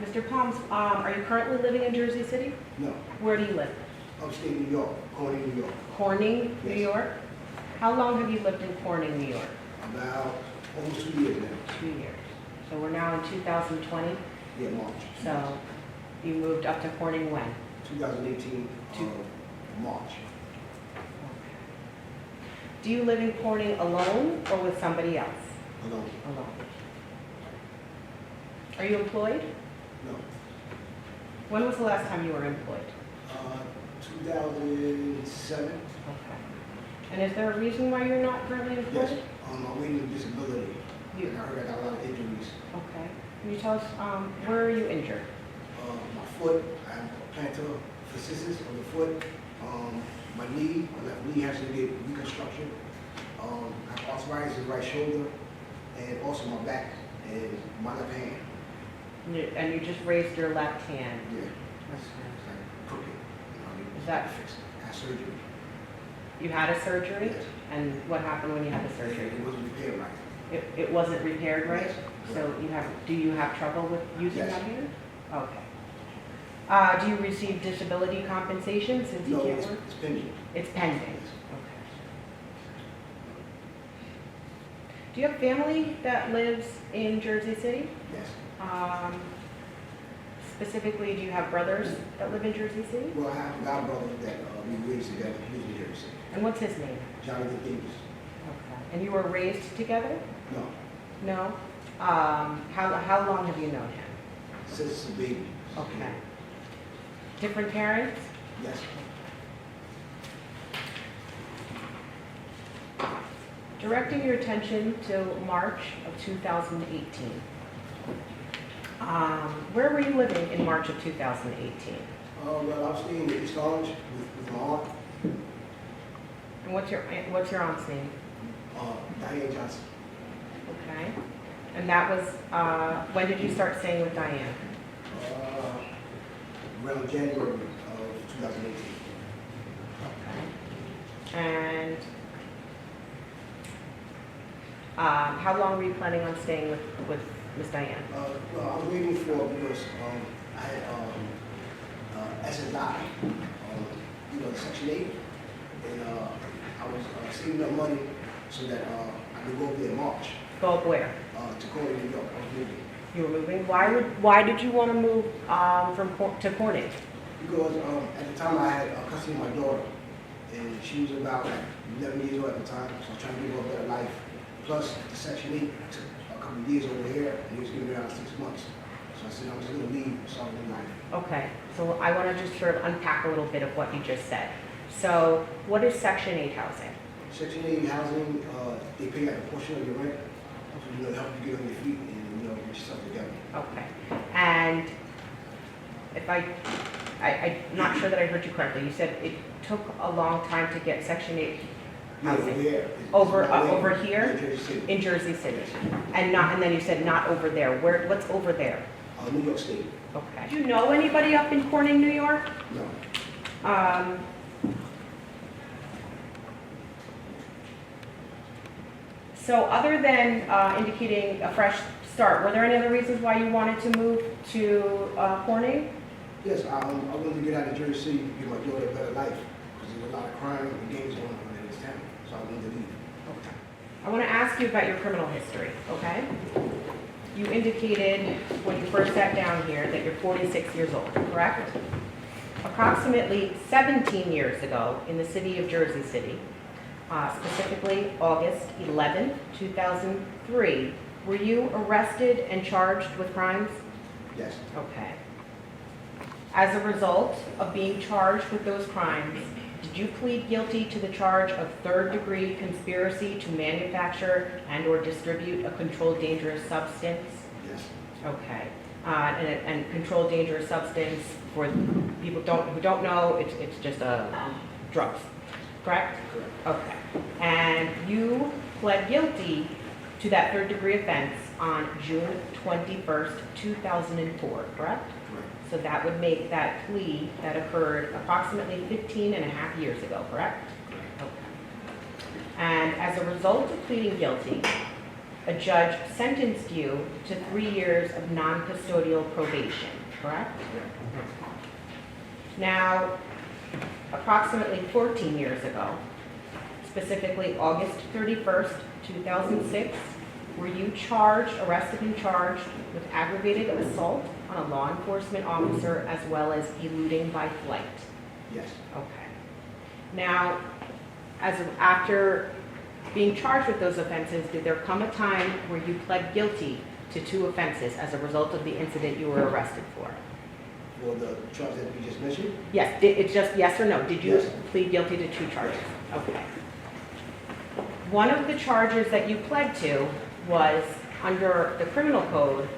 Mr. Palms, are you currently living in Jersey City? No, Where do you live? upstate New York, Corning, New York. Corning, New Yes. York? How long have you lived in Corning, New York? About almost 2 years now. 2 years. So we're now in 2020, Yeah, March. so you moved up to Corning when? 2018, March. Do you live in Corning alone or with somebody else? Alone. Alone. Are you employed? No. When was the last time you were employed? 2007. Okay. And is there a reason why you're not currently employed? Yes. I'm waiting for disability. You- And I heard I got a lot of injuries. Okay. Can you tell us, where are you injured? My foot, I have plantar fasciitis on the foot. My knee, my left knee has to get reconstruction. I have arthritis in the right shoulder, and also my back and my left hand. And you just raised your left hand. Yeah, it's like crooked. I need Is that- to fix it. I had surgery. You had a surgery? Yes. And what happened when you had the surgery? It wasn't repaired right. It wasn't repaired right? Yes. So do you have trouble with using Yes. that hand? Okay. Do you receive disability compensation since you No, can't it's work? pending. It's pending. Yes. Okay. Do you have family that lives in Jersey City? Yes. Specifically, do you have brothers that live in Jersey City? Well, I have a godbrother that we raised together. He was in Jersey. And what's his name? Jonathan Davis. Okay. And you were raised together? No, No? How long have you known him? since a baby. Okay. Different parents? Yes. Directing your attention to March of 2018. Where were you living in March of 2018? Well, I was staying in East Orange with my aunt, And what's your aunt's name? Diane Johnson. Okay. And that was, when did you start staying with Diane? Around January of 2018. Okay. And how long were you planning on staying with Miss Diane? Well, I was waiting for, because I had SSI, Section 8, and I was saving up money so that I could go over there in March Go up where? to Corning, New York. I was moving. You were moving. Why did you want to move to Corning? Because at the time I had custody of my daughter, and she was about 11 years old at the time, so I was trying to give her a better life. Plus, the Section 8 took a couple of years over here, and he was giving me around 6 months. So I said I was going to leave and start a new life. Okay, so I want to just sort of unpack a little bit of what you just said. So what is Section 8 housing? Section 8 housing, they pay like a portion of your rent, so help you get on your feet and get yourself together. Okay, and if I'm not sure that I heard you correctly. You said it took a long time to get Section 8 housing. Over here? In Jersey City. In Jersey City, and then you said not over there. What's over there? New York State. Okay. Do you know anybody up in Corning, New York? No. So other than indicating a fresh start, were there any other reasons why you wanted to move to Corning? Yes, I wanted to get out of Jersey City to give my daughter a better life, because there's a lot of crime and gangs going on in this town, so I wanted to leave. Okay. I want to ask you about your criminal history, okay? You indicated when you first sat down here that you're 46 years old, correct? Approximately 17 years ago in the city of Jersey City, specifically August 11, 2003, were you arrested and charged with crimes? Yes. Okay. As a result of being charged with those crimes, did you plead guilty to the charge of third-degree conspiracy to manufacture and/or distribute a controlled dangerous substance? Yes. Okay. And controlled dangerous substance, for people who don't know, it's just drugs, correct? Correct. Okay. And you pled guilty to that third-degree offense on June 21st, 2004, correct? Correct. So that would make that plea that occurred approximately 15 and a half years ago, correct? Correct. Okay. And as a result of pleading guilty, a judge sentenced you to 3 years of non-custodial probation, correct? Now, approximately 14 years ago, specifically August 31st, 2006, were you arrested and charged with aggravated assault on a law enforcement officer as well as eluding by flight? Yes. Okay. Now, after being charged with those offenses, did there come a time where you pled guilty to 2 offenses as a result of the incident you were arrested for? For the charge that you just mentioned? Yes, it's just yes or no. Did you Yes. plead guilty to 2 charges? Okay. One of the charges that you pled to was, under the criminal code,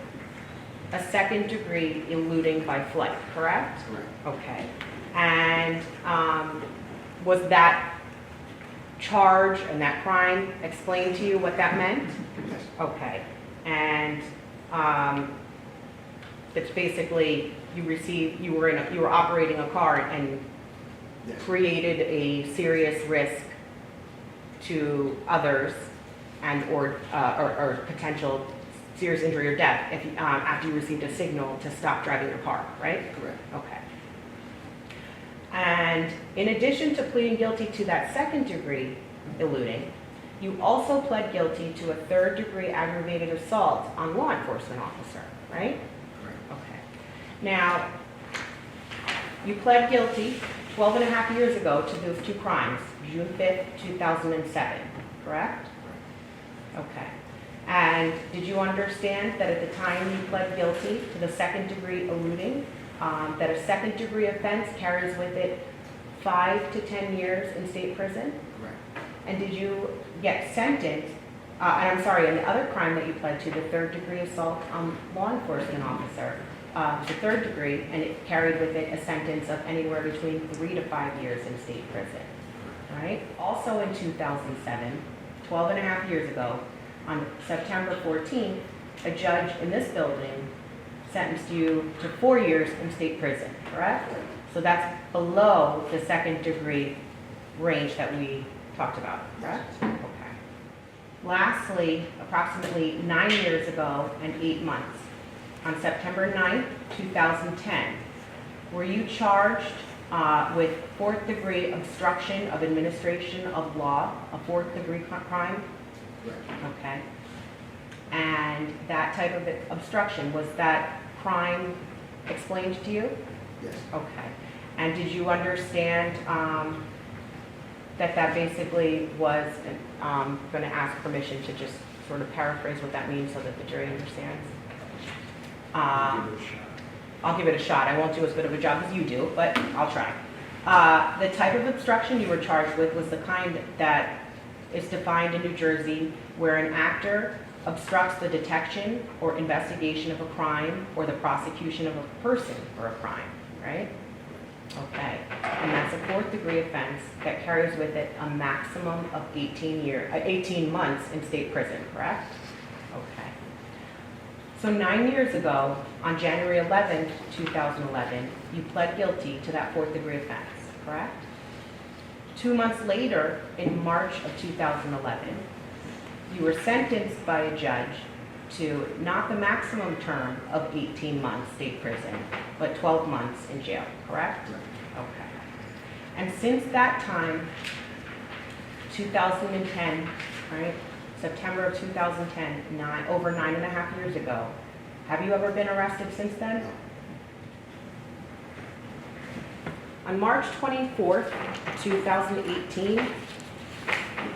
a second-degree eluding by flight, correct? Correct. Okay. And was that charge and that crime explained to you what that meant? Yes. Okay. And it's basically you were operating a car and Yes. created a serious risk to others and or potential serious injury or death if after you received a signal to stop driving your car, right? Correct. Okay. And in addition to pleading guilty to that second-degree eluding, you also pled guilty to a third-degree aggravated assault on law enforcement officer, right? Correct. Okay. Now, you pled guilty 12 and a half years ago to those 2 crimes, June 5th, 2007, correct? Okay. And did you understand that at the time you pled guilty to the second-degree eluding, that a second-degree offense carries with it 5 to 10 years in state prison? Correct. And did you get sentenced, and I'm sorry, and the other crime that you pled to, the third-degree assault on law enforcement officer, the third degree, and it carried with it a sentence of anywhere between 3 to 5 years in state prison, right? Also in 2007, 12 and a half years ago, on September 14th, a judge in this building sentenced you to 4 years in state prison, correct? So that's below the second degree range that we talked about, correct? Okay. Lastly, approximately 9 years ago and 8 months, on September 9th, 2010, were you charged with 4th degree obstruction of administration of law, a 4th degree crime? Correct. Okay. And that type of obstruction, was that crime explained to you? Yes. Okay. And did you understand that basically was, going to ask permission to just sort of paraphrase what that means so that the jury understands? I'll give it a shot. I won't do as good of a job as you do, but I'll try. The type of obstruction you were charged with was the kind that is defined in New Jersey, where an actor obstructs the detection or investigation of a crime or the prosecution of a person for a crime, right? Okay, and that's a 4th degree offense that carries with it a maximum of 18 months in state prison, correct? Okay. So 9 years ago, on January 11th, 2011, you pled guilty to that 4th degree offense, correct? 2 months later, in March of 2011, you were sentenced by a judge to not the maximum term of 18 months state prison, but 12 months in jail, correct? Okay. And since that time, 2010, right, September of 2010, over 9.5 years ago, have you ever been arrested since then? No. On March 24th, 2018,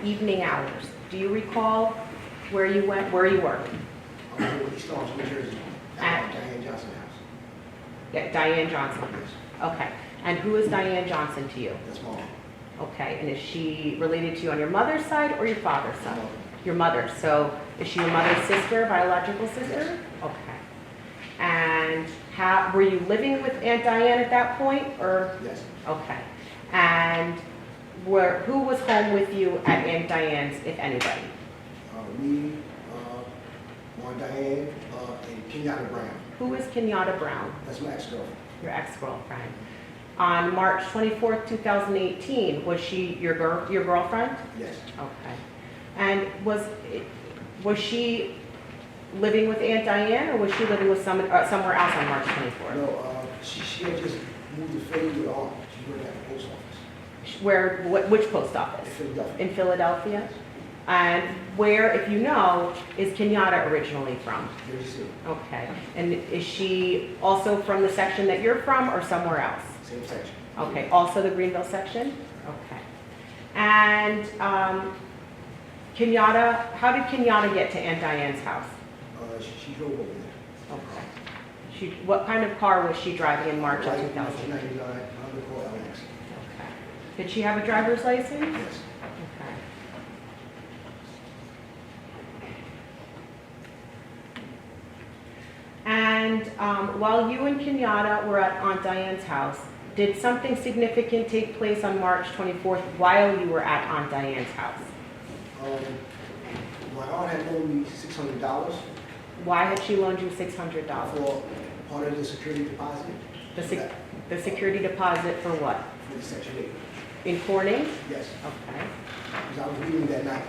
evening hours, do you recall where you went, where you were? I went to East Orange, New Jersey, at Diane Johnson's house. Yeah, Diane Johnson. Yes. Okay. And who is Diane Johnson to you? That's mom. Okay. And is she related to you on your mother's side or your father's side? Mother. Your mother. So is she your mother's sister, biological sister? Yes. Okay. And were you living with Aunt Diane at that point, or? Yes. Okay. And who was home with you at Aunt Diane's, if anybody? Me, Aunt Diane, and Kenyatta Brown. Who is Kenyatta Brown? That's my ex-girlfriend. Your ex-girlfriend. On March 24th, 2018, was she your girlfriend? Yes. Okay. And Was she living with Aunt Diane, or was she living with somewhere else on March 24th? No, she had just moved to Philly with her aunt. She worked at the post office Which post in office? Philadelphia. In Philadelphia? And where, if you know, is Kenyatta originally from? JCPD. Okay. And is she also from the section that you're from, or somewhere else? Same section. Okay, also the Greenville section? Okay. And Kenyatta, how did Kenyatta get to Aunt Diane's house? She drove over there. Okay. What kind of car was she driving in March of 2000? 1999, Honda Accord LX. Okay. Did she have a driver's license? Yes. Okay. And while you and Kenyatta were at Aunt Diane's house, did something significant take place on March 24th while you were at Aunt Diane's house? My aunt had loaned me $600 Why had she loaned you $600? for part of the security deposit. The security deposit for what? For the Section 8. In Corning? Yes, Okay. because I was leaving that night.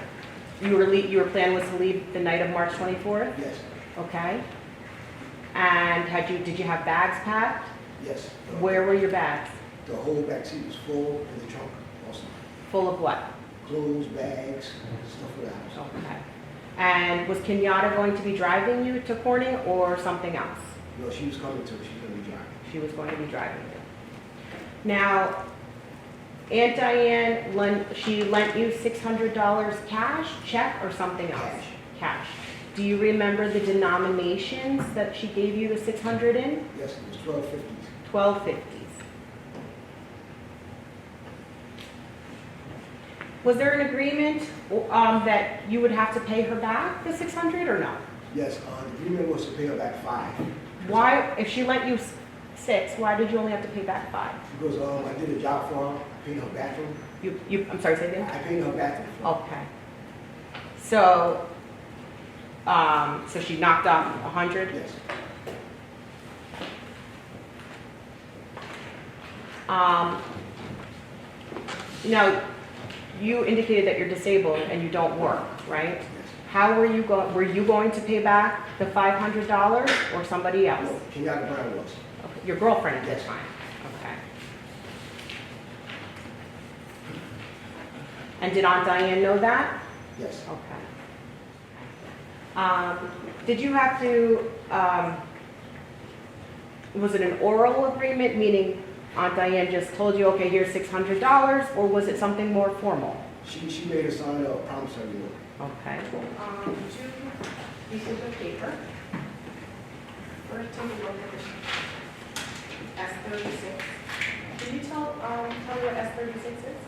Your plan was to leave the night of March 24th? Yes, Okay. And did you have bags packed? yes. Where were your bags? The whole back seat was full, and the trunk also. Full of what? Clothes, bags, stuff for the house. Okay. And was Kenyatta going to be driving you to Corning or something else? No, she was coming to, she's going to be driving. She was going to be driving you. Now, Aunt Diane, she lent you $600 cash, check, or something else? Cash. Cash. Do you remember the denominations that she gave you the 600 in? Yes, it was 1250s. 1250s. Was there an agreement that you would have to pay her back the 600 or no? Yes, the agreement was to pay her back 5. Why, if she lent you 6, why did you only have to pay back 5? Because I did a job for her, I paid her bathroom. I'm sorry, say again? I paid her bathroom for her. Okay. So, so she knocked off 100? Yes, Now, you indicated that you're disabled and you don't work, right? yes. How were you going to pay back the $500 or somebody else? No, Kenyatta Brown was. Okay, your girlfriend at this Yes. time? Okay. And did Aunt Diane know that? Yes, Okay. Did you have to, was it an oral agreement, meaning Aunt Diane just told you, okay, here's $600, or was it something more formal? she made us sign a promissory note. Okay. 2 pieces of paper. First, take a look at the S36. Can you tell me what S36 is?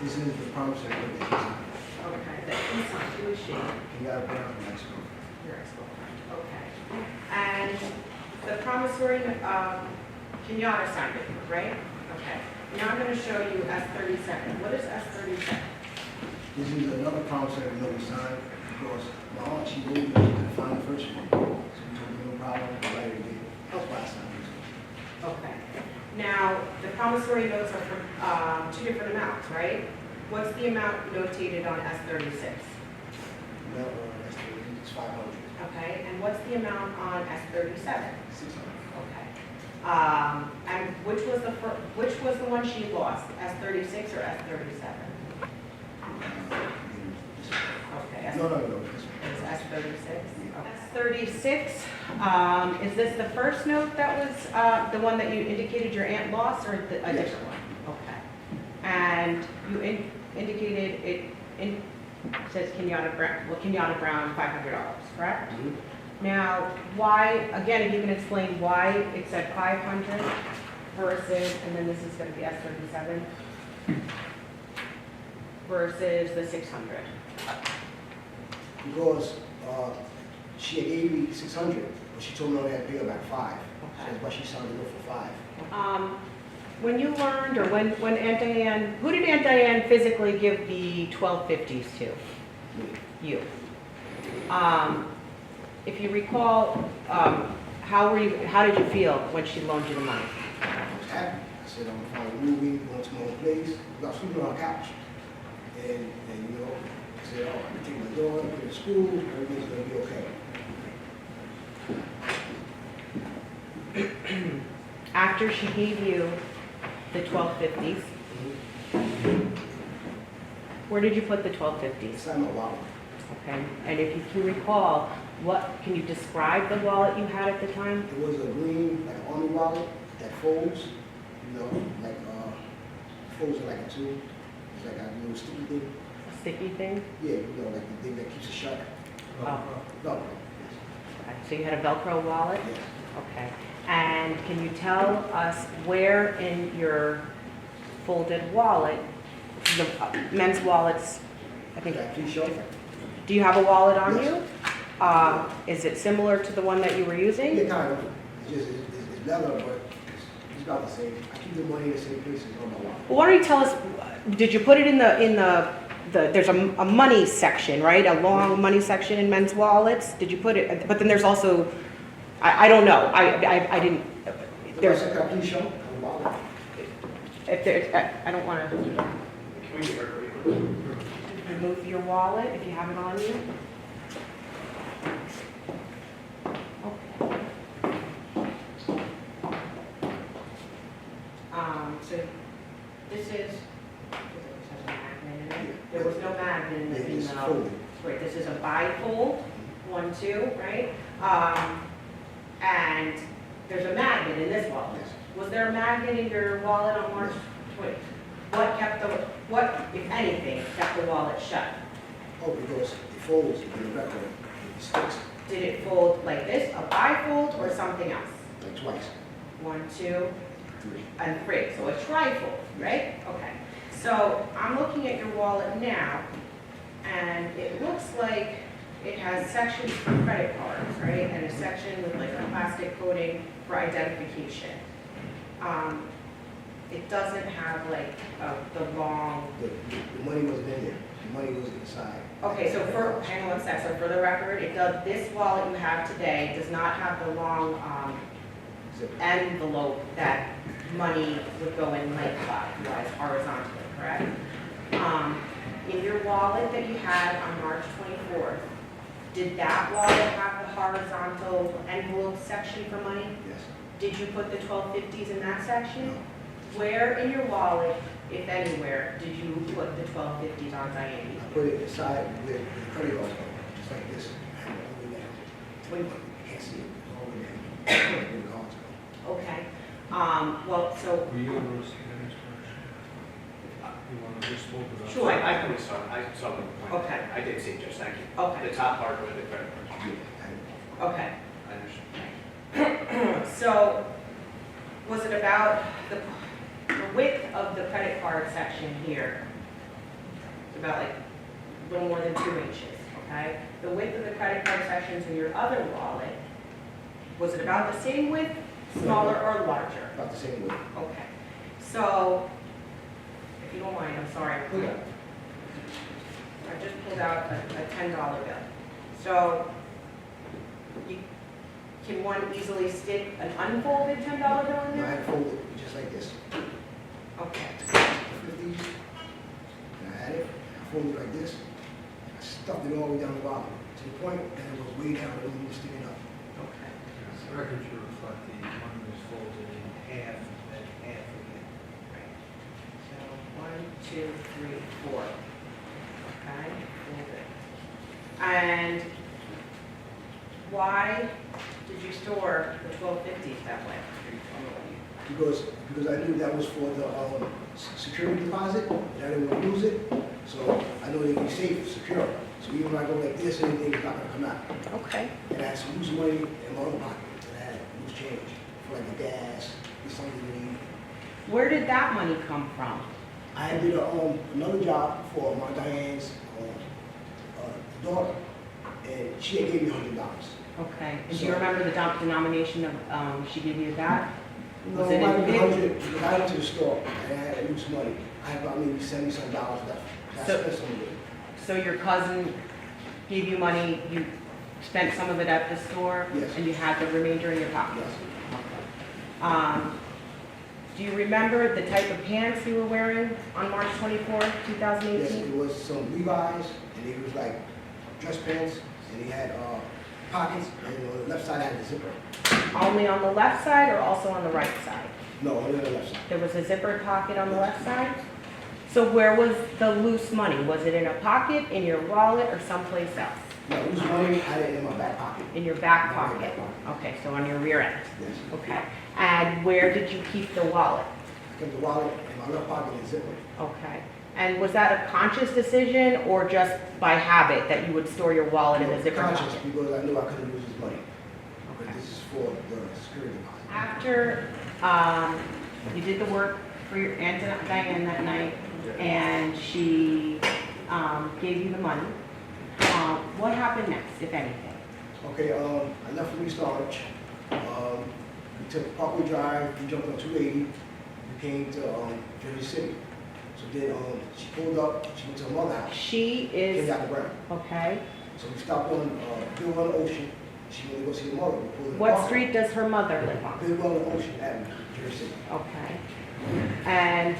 This is the promissory note that she signed. Okay, that he signed, who is she? Kenyatta Brown, Mexico. Your ex-girlfriend. Okay. And the promissory, Kenyatta signed it, right? Okay. Now I'm going to show you S37. What is S37? This is another promissory note we signed because my aunt, she moved, she couldn't find the first one. So we told her no problem, I write it again. That's why I signed this one. Okay. Now, the promissory notes are for 2 different amounts, right? What's the amount notated on S36? Now, it's 500. Okay, and what's the amount on S37? 600. Okay. And which was the one she lost, S36 or S37? Okay, No, this one. it's S36. S36, is this the first note that was the one that you indicated your aunt lost, or a Yes. different one? Okay. And you indicated it says Kenyatta Brown, $500, correct? Mhm. Now, why, again, if you can explain why it said 500 versus, and then this is going to be S37, versus the 600. Because she had gave me 600, but she told me I only had to pay her back 5. So that's why she signed it up for 5. When you learned, or when Aunt Diane, who did Aunt Diane physically give the 1250s to? Me. You. If you recall, how did you feel when she loaned you the money? I was happy. I said, I'm going to find a movie, going to my own place. I was sleeping on a couch. And you know, said, oh, I can take my daughter to school, everything's gonna be okay. After she gave you the 1250s, where did you put the 1250s? Inside my wallet. Okay, and if you can recall, can you describe the wallet you had at the time? It was a green, like an army wallet that folds, like, folds like a tube. It's like a little sticky thing. A sticky thing? Yeah, like the thing that keeps it shut. Oh. No. Okay, so you had a Velcro wallet? Yes. Okay. And can you tell us where in your folded wallet, the men's wallets, I think, Okay, please show. do you have a wallet on Yes. you? Is it similar to the one that you were using? Yeah, kind of. It's leather, but it's about the same. I keep the money in the same place as on my wallet. Well, why don't you tell us, did you put it in there's a money section, right? A long money section in men's wallets? Did you put it, but then there's also, I don't know, I didn't, there's, Can I please show the wallet? if there, I don't want to Can we get her? remove your wallet if you have it on you. So this is, has a magnet in it. There was no magnet in Yeah, the, it's folded. right, this is a bifold, 1, 2, right? And there's a magnet in this wallet. Yes. Was there a magnet in your wallet on March 20th? What, if anything, kept the wallet shut? Oh, because it folds in the record. It sticks Did it fold like this, a bifold, or something else? like twice. 1, 2, 3. and 3, so a trifold, right? Okay. So I'm looking at your wallet now, and it looks like it has sections for credit cards, right? And a section with like a plastic coating for identification. It doesn't have like the long. The money wasn't in there. The money was inside. Okay, so hang on one sec. So for the record, this wallet you have today does not have the long Zip. envelope that money would go in lengthwise, horizontally, correct? In your wallet that you had on March 24th, did that wallet have the horizontal envelope section for money? Yes. Did you put the 1250s in that section? No. Where in your wallet, if anywhere, did you put the 1250s on Diane? I put it inside with the credit card, just like this. All the way down. When- You can't see it. It's all the way down. Where the cards go. Okay. Well, so, Were you able to see that instruction? You want to just spoke about? Sure. I think I saw the point. Okay. I did see, just thank you. okay, The top part where the credit card. Yeah, okay. I understand. So, was it about the width of the credit card section here? It's about like a little more than 2 inches, okay? The width of the credit card sections in your other wallet, was it about the same width, smaller or larger? About the same way. Okay. So, if you don't mind, I'm sorry. Oh, yeah. I just pulled out a $10 bill. So, can one easily stick an unfolded $10 bill in No, I there? had to fold it just like this. Okay. 50s. And I had it. I folded it like this. I stuffed it all the way down the bottom to the point that it was way down and it was sticking up. Okay. The record should reflect the one was folded in half, and half again. Right. So, 1, 2, 3, 4. Okay. Folded. And why did you store the 1250s that way? Because I knew that was for the security deposit, and I didn't want to lose it. So I know they can be safe, secure. So even when I go like this, anything is not going to come out. Okay. And I had some loose money in my own pocket, and I had loose change for like the gas, something to eat. Where did that money come from? I did another job for my Diane's daughter, and she had gave me $100. Okay. And do you remember the denomination of, she gave you that? No, Was it it might in be big? 100, because I went to the store, and I had loose money. I had about maybe $70-some left. I So- spent some of it. So your cousin gave you money, you spent some of it at the store? Yes. And you had the remainder in your pocket? Yes. Do you remember the type of pants you were wearing on March 24, Yes, 2018? it was some Levi's, and it was like dress pants, and he had pockets, and on the left side had a zipper. Only on the left side or also on the right side? No, only on the left side. There was a zippered pocket on the left side? So where was the loose money? Was it in a pocket, in your wallet, or someplace else? No, it was money, I had it in my back pocket. In your back pocket? Okay, so on your rear end? Yes. Okay. And where did you keep the wallet? I kept the wallet in my left pocket and zipper. Okay. And was that a conscious decision or just by habit that you would store your wallet in the zipper Conscious, pocket? because I knew I couldn't lose this money. But Okay. this is for the security deposit. After you did the work for your Aunt Diane that night and she gave you the money, what happened next, if anything? Okay, I left from East Orange. We took Parkway Drive, we jumped on 280, we came to Jersey City. So then she pulled up, she went to her mother's house, She came is, down the ground. okay. So we stopped on Bill on the Ocean. She wanted to go see her mother. We pulled in the What park. street does her mother live on? Bill on the Ocean Avenue, Jersey City. Okay. And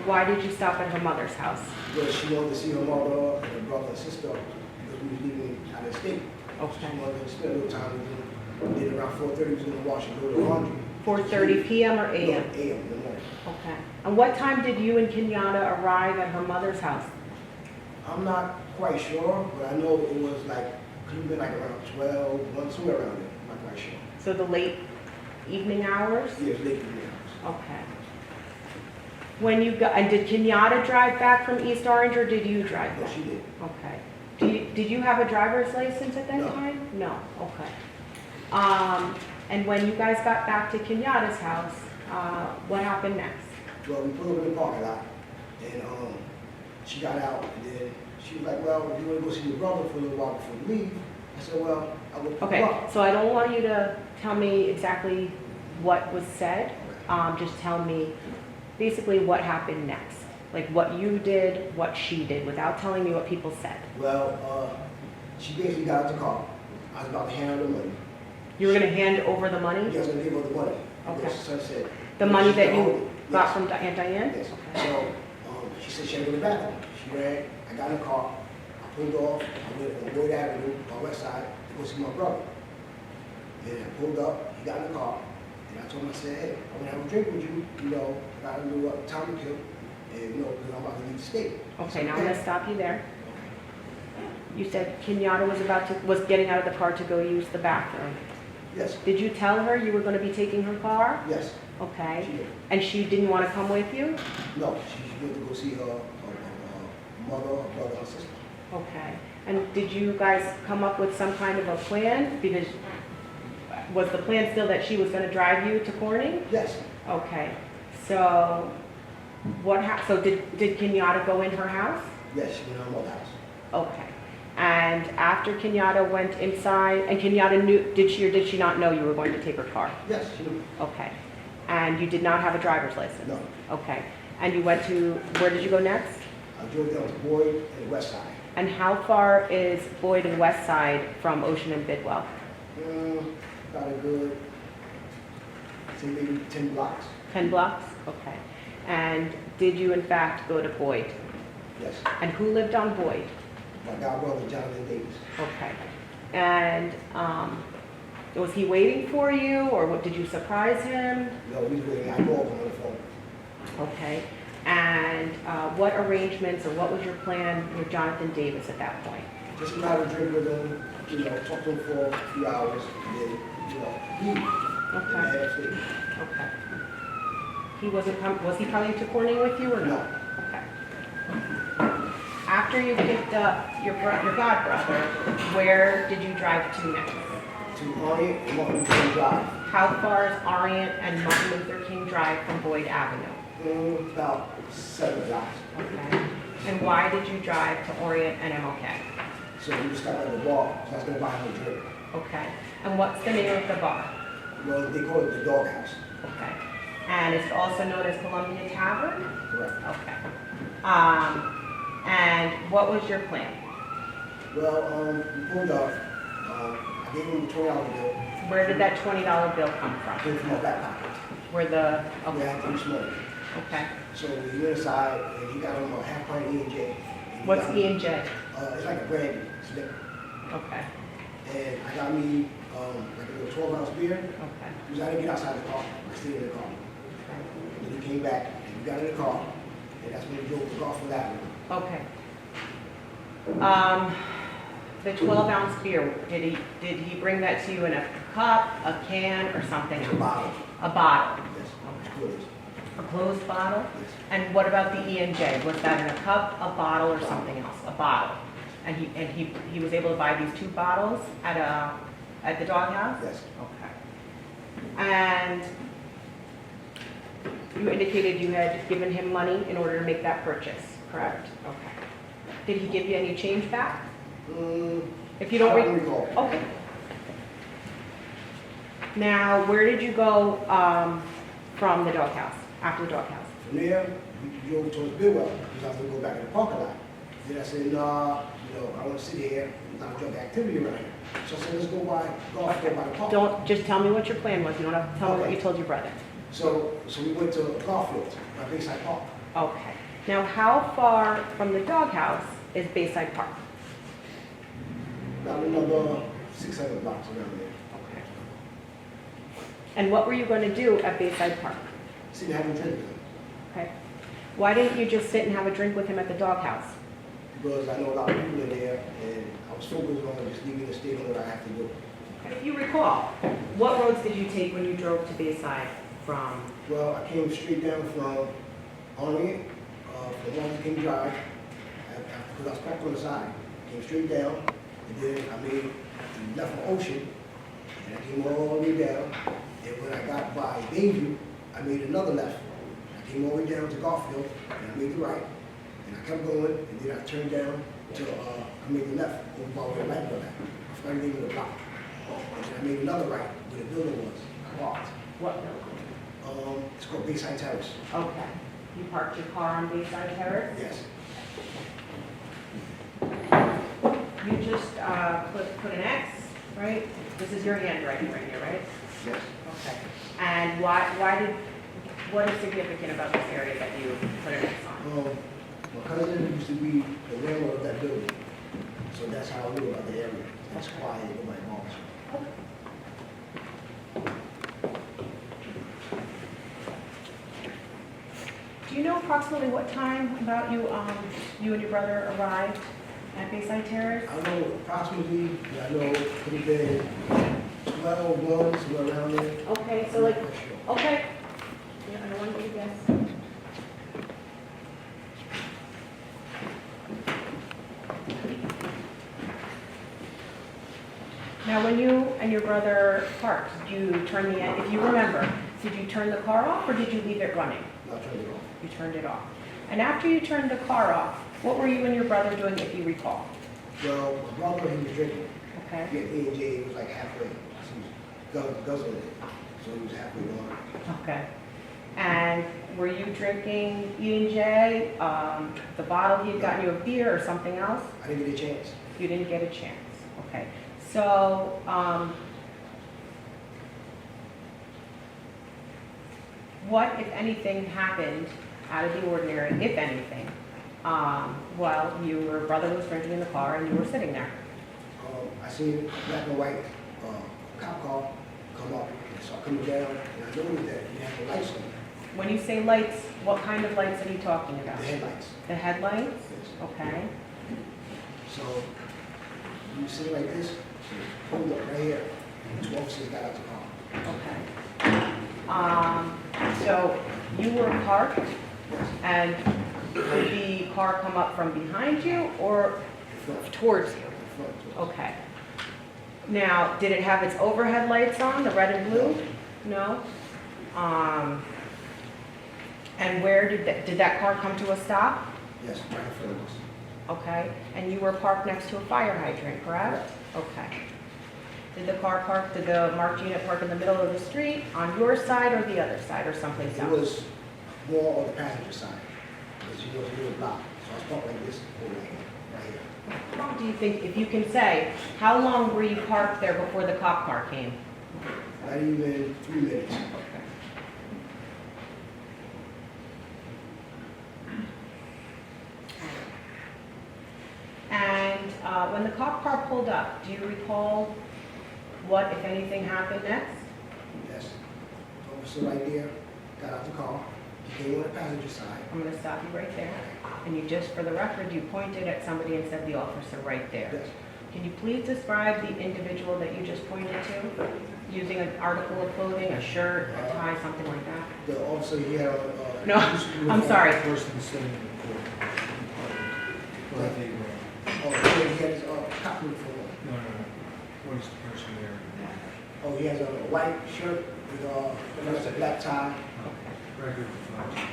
why did you stop at her mother's house? Because she wanted to see her mother and her brother and sister because we was leaving out of state. Okay. She wanted to spend a little time with them. We did around 4:30, we was gonna wash and go to the laundry. 4:30 p.m. or No, a.m.? AM in the morning. Okay. And what time did you and Kenyatta arrive at her mother's house? I'm not quite sure, but I know it was like, could have been like around 12, 1, somewhere around there. I'm not quite sure. So the late evening hours? Yeah, it was late in the house. Okay. When you got, and did Kenyatta drive back from East Orange or did you drive No, back? she did. Okay. Did you have a driver's license at that No. time? No, okay. And when you guys got back to Kenyatta's house, what happened next? Well, we pulled up in the parking lot, and she got out, and then she was like, well, if you want to go see your brother for a little while before you leave, I said, well, I will pick you Okay, up. so I don't want you to tell me exactly what was said. Just tell me basically what happened next. Like what you did, what she did, without telling me what people said. Well, she basically got out the car. I was about to hand her the money. You were gonna hand over the money? He was going to give her the money. Okay. Because her son said. The money she's that gonna you hold it. got Yes. from Aunt Diane? Yes. Okay. So she said she had to go to the bathroom. She ran, I got in the car, I pulled off, I went on Boyd Avenue, on West Side, to go see my brother. And I pulled up, he got in the car, and I told him, I said, hey, I want to have a drink with you, you know, I got a little time to kill, and you know, because I'm about to leave the state. Okay, now I'm gonna stop you there. You said Kenyatta was getting out of the car to go use the bathroom. Yes, Did you tell her you were gonna be taking her car? yes, Okay. she did. And she didn't wanna come with you? No, she went to go see her mother, her brother, her sister. Okay. And did you guys come up with some kind of a plan? Because was the plan still that she was gonna drive you to Corning? Yes, Okay. So so did Kenyatta go in her house? yes, she went to her mother's house. Okay. And after Kenyatta went inside, and Kenyatta knew, did she or did she not know you were going to take her car? Yes, she knew. Okay. And you did not have a driver's license? No, Okay. And you went to, where did you go next? I drove down to Boyd and West Side. And how far is Boyd and West Side from Ocean and Bidwell? About a good, say maybe 10 blocks. 10 blocks? Okay. And did you in fact go to Boyd? Yes. And who lived on Boyd? My god brother, Jonathan Davis. Okay. And was he waiting for you, or what, did you surprise him? No, we was waiting. I called him on the phone. Okay. And what arrangements or what was your plan with Jonathan Davis at that point? Just to have a drink with him, you know, talk to him for a few hours, and then, you know, leave. Okay. And have sleep. Okay. Was he coming to Corning with you or no? No. Okay. After you picked up your godbrother, where did you drive to next? To Orient and Martin Luther King Drive. How far is Orient and Martin Luther King Drive from Boyd Avenue? About 7 blocks. Okay. And why did you drive to Orient and MLK? So we just got at the bar, so I was going to buy him a drink. Okay. And what's the name of the bar? Well, they call it the Doghouse. Okay. And is it also known as Columbia Tavern? Correct. Okay. And what was your plan? Well, we pulled up. I gave him the $20 bill. Where did that $20 bill come from? Came from my back pocket. Where the, We okay, had too much money. okay. So we went inside and he got him a half pint E&J. What's E&J? It's like a brandy. Okay, And I got me like a little 12-ounce beer. okay. Because I didn't get outside the car. I stayed in the car. Then he came back and we got in the car. And that's when we drove the car for that one. Okay. The 12-ounce beer, did he bring that to you in a cup, a can, or something It's a else? bottle. A bottle, Yes. Okay. Good. a closed bottle? Yes. And what about the E&J? Was that in a cup, a bottle, or something else? A bottle. And he was able to buy these 2 bottles at the doghouse? Yes. Okay. And you indicated you had given him money in order to make that purchase, correct? Okay. Did he give you any change back? If you don't I don't recall. Okay. Now, where did you go from the doghouse, after the doghouse? From there, we drove towards Bidwell because I was going to go back in the parking lot. Then I said, nah, I want to sit here. There's not drug activity around here. So I said, let's go by the park. Don't, just tell me what your plan was. You don't have to tell me what you told your brother. So we went to a golf field by Bayside Park. Okay. Now, how far from the doghouse is Bayside Park? About another 600 blocks around there. Okay. And what were you going to do at Bayside Park? Sitting having a drink with him. Okay. Why didn't you just sit and have a drink with him at the doghouse? Because I know a lot of people in there, and I was focused on just leaving the state on what I have to do. If you recall, what roads did you take when you drove to Bayside from? Well, I came straight down from Orient, from Washington King Drive, because I was parked on the side. Came straight down, and then I made left from Ocean, and I came all the way down. And when I got by Bayview, I made another left. I came all the way down to Garfield, and I made the right. And I kept going, and then I turned down to, I made the left over by where the light was at. I started leaving the block. And then I made another right where the building was, parked. What building? It's called Bayside Terrace. Okay. You parked your car on Bayside Terrace? Yes. You just put an X, right? This is your handwriting right here, right? Yes. Okay. And what is significant about this area that you put an X on? My cousin used to be the landlord of that building, so that's how I knew about the area. That's quiet, nobody bothers. Do you know approximately what time about you and your brother arrived at Bayside Terrace? I know approximately, but I know it could have been 12, 1, somewhere around there. Okay, so I'm like, not quite sure. okay. Yeah, I don't want you to guess. Now, when you and your brother parked, did you turn if you remember, did you turn the car off or did you leave it running? Not trying to go. You turned it off. And after you turned the car off, what were you and your brother doing, if you recall? Well, my brother, he was drinking. Okay. He had E&J, he was like halfway. He was guzzling it, so he was halfway gone. Okay. And were you drinking E&J, the bottle he had gotten you of beer or something else? I didn't get a chance. You didn't get a chance. Okay. So, what, if anything, happened out of the ordinary, if anything, while your brother was drinking in the car and you were sitting there? I seen a black and white cop car come up, and so I coming down, and I noticed that he had the lights on, When you say lights, what kind of lights are you talking about? the headlights. The headlights? Yes. Okay. So you sit like this, so hold up right here, and 2 officers got out the car. Okay. So you were parked, and did the car come up from behind you or In front, towards you? in front. Okay. Now, did it have its overhead lights on, the red and blue? No? And where did that car come to a stop? Yes, right in front of us. Okay. And you were parked next to a fire hydrant, correct? Okay. Did the marked unit park in the middle of the street, on your side or the other side, or someplace It else? was more on the passenger side, because you know it's a little block, so I was parked like this, over here, right here. How long do you think, if you can say, how long were you parked there before the cop car came? Not even 3 minutes. Okay. And when the cop car pulled up, do you recall what, if anything, happened next? Yes. The officer right there got out the car. He came on the passenger side. I'm going to stop you right there. And you just, for the record, you pointed at somebody and said the officer right there. Yes. Can you please describe the individual that you just pointed to, using an article of clothing, a shirt, a tie, something like that? The officer, he had No, I'm sorry. Person standing in the court. What they were. Oh, he had his cop uniform. No. What is the person there? Oh, he has a white shirt with a black tie. Record reflections.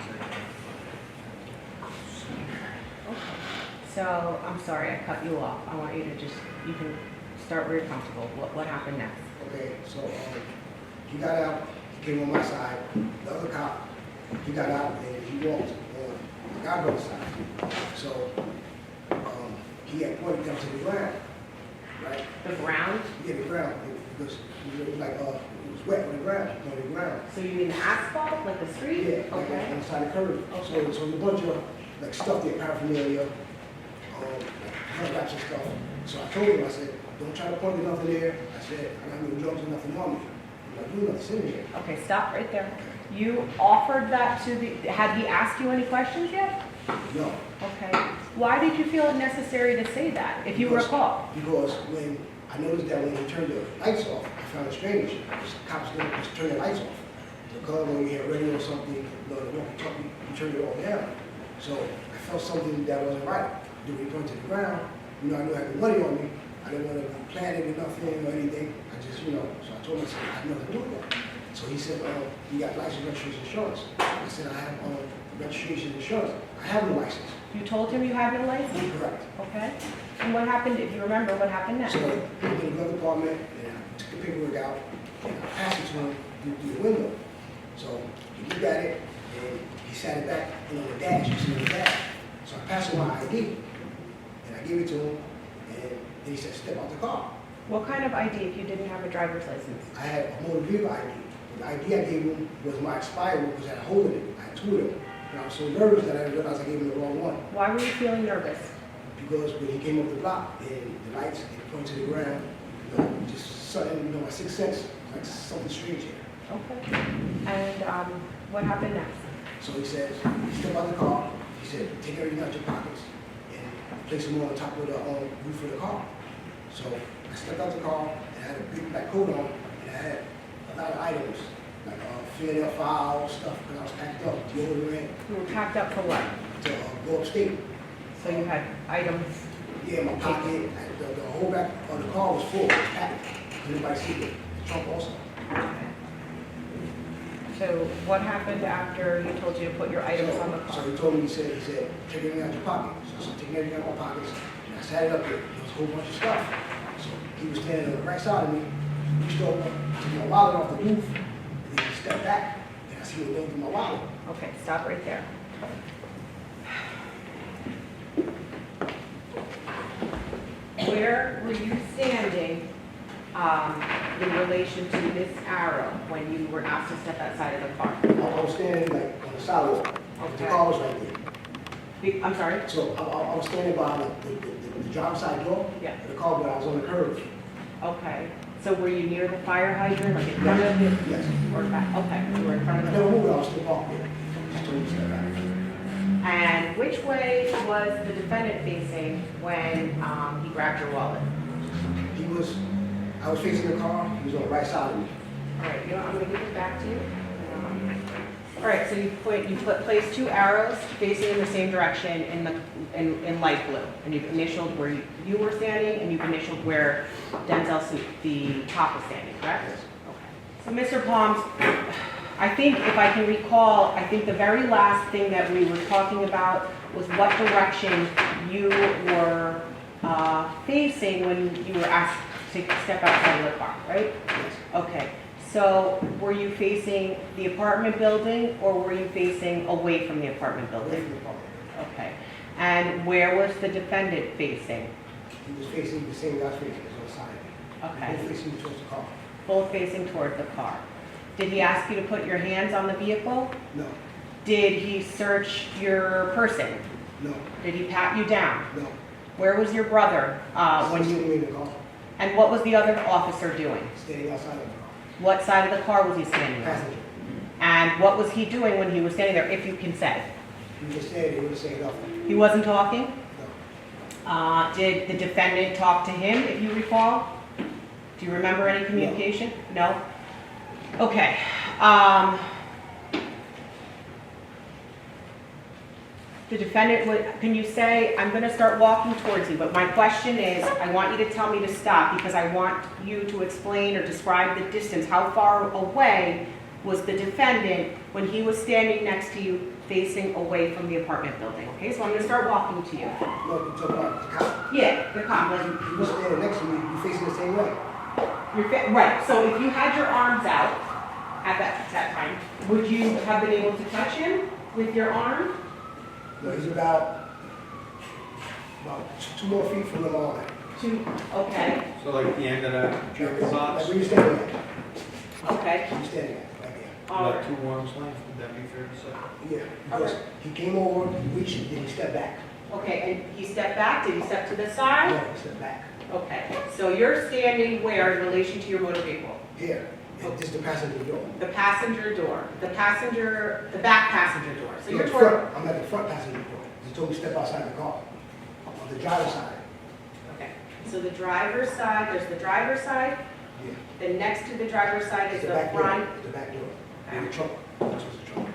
So, I'm sorry, I cut you off. I want you to just, you can start where you're comfortable. What happened next? Okay, so he got out, he came on my side. The other cop, he got out and he walked on the guardrail side. So he had pointed down to the ground, right? The ground? Yeah, the ground, because it was like, it was wet on the ground, on the ground. So you mean the asphalt, like the street? Yeah, like Okay. on the side of the curb. So there's a bunch of like stuff there, paraphernalia, like wraps and stuff. So I told him, I said, don't try to point at nothing there. I said, I got no drugs or nothing on me. I'm not doing nothing sitting here. Okay, stop right there. You offered that to the, had he asked you any questions yet? No. Okay. Why did you feel it necessary to say that, if you Because- recall? Because when I noticed that when he turned the lights off, I found it strange. The cops didn't just turn the lights off. Because when you had radio or something, the walkie-talkie, you turned it all down. So I felt something that wasn't right. Then we went to the ground. You know, I knew I had the money on me. I didn't want to be planning with nothing or anything. I just, so I told him, I said, I have nothing to do with that. So he said, you got license, registration, insurance. I said, I have registration, insurance. I have no license. You told him you had no license? Correct. Okay. And what happened, if you remember, what happened next? So he went to the glove department, and I took the paperwork out, and I passed it to him through the window. So he looked at it, and he sat it back, on the dash, you see on the dash. So I passed him my ID, and I gave it to him, and then he said, step out the car. What kind of ID if you didn't have a driver's license? I had a motor vehicle ID. The ID I gave him was my expired one, because I had a hole in it. I had two of them. And I was so nervous that I realized I gave him the wrong one. Why were you feeling nervous? Because when he came up the block, and the lights, and pointed to the ground, just suddenly, my sixth sense, like something strange here. Okay. And what happened next? So he says, step out the car. He said, take everything out your pockets and place them on top of the roof of the car. So I stepped out the car and I had a big black coat on, and I had a lot of items, like fingernail files, stuff, because I was packed up, deodorant, You were packed up for what? to go upstate. So you had items. Yeah, my pocket, the whole back of the car was full, it was packed. Nobody see it. The trunk also. So what happened after he told you to put your items on the So car? he told me, he said, take everything out your pocket. So I started taking everything out of my pockets, and I sat it up there. There was a whole bunch of stuff. So he was standing on the right side of me, reached over, took my wallet off the roof, and then he stepped back, and I see him going through my wallet. Okay, stop right there. Where were you standing in relation to this arrow when you were asked to step outside of the car? I was standing like on the sidewalk. The Okay. car was right there. I'm sorry? So I was standing by the driver's side door Yeah. of the car, but I was on the curb. Okay. So were you near the fire hydrant, like in front of it? Yes. Or back? Okay, you were in front I of never it. moved, I was still walking there. Just told me to step back. And which way was the defendant facing when he grabbed your wallet? I was facing the car, he was on the right side of me. All right, I'm gonna give it back to you. All right, so you placed two arrows facing in the same direction in light blue, and you've initialed where you were standing, and you've initialed where Denzel Suitt, the cop, was standing, correct? Okay. So, Mr. Palms, I think if I can recall, I think the very last thing that we were talking about was what direction you were facing when you were asked to step outside of the car, right? Yes. Okay, so were you facing the apartment building or were you facing away from the apartment Away building? from the car. Okay, and where was the defendant facing? He was facing the same guy's face, he was on the side of me. Okay, He was facing towards the car. both facing toward the car. Did he ask you to put your hands on the vehicle? No, Did he search your person? no, Did he pat you down? no. Where was your brother when you, Sitting in the car, and what was the other officer doing? standing outside of the car, What side of the car was he standing on? passenger. And what was he doing when he was standing there, if you can say? He was just standing, he wasn't saying nothing. He wasn't talking? No, Did the defendant talk to him, if you recall? Do you remember any communication? No? Okay. The defendant would, can you say, I'm going to start walking towards you, but my question is, I want you to tell me to stop because I want you to explain or describe the distance. How far away was the defendant when he was standing next to you facing away from the apartment building? Okay, so I'm going to start walking to you. no, you talk about the cop. Yeah, the cop. He was standing next to me, you facing the same way. Right, so if you had your arms out at that time, would you have been able to touch him with your arm? No, he's about 2 more feet from the mall. Okay, So like the end of that jerky Like box, where you standing at? okay, You standing at, right there. all about right. 2 arms length, would that be fair to say? Yeah, because Okay. he came over, he reached it, then he stepped back. Okay, and he stepped back, did he step to the side? No, he stepped back. Okay, so you're standing where in relation to your motor vehicle? Here, and this is the passenger door. The passenger door, the back passenger door. So No, you're the toward, front, I'm at the front passenger door. He told me to step outside the car, on the driver's side. okay, so the driver's side, there's the driver's side, Yeah, then next to the driver's side is it's the back door, front. it's the back door, and the trunk, this was the trunk.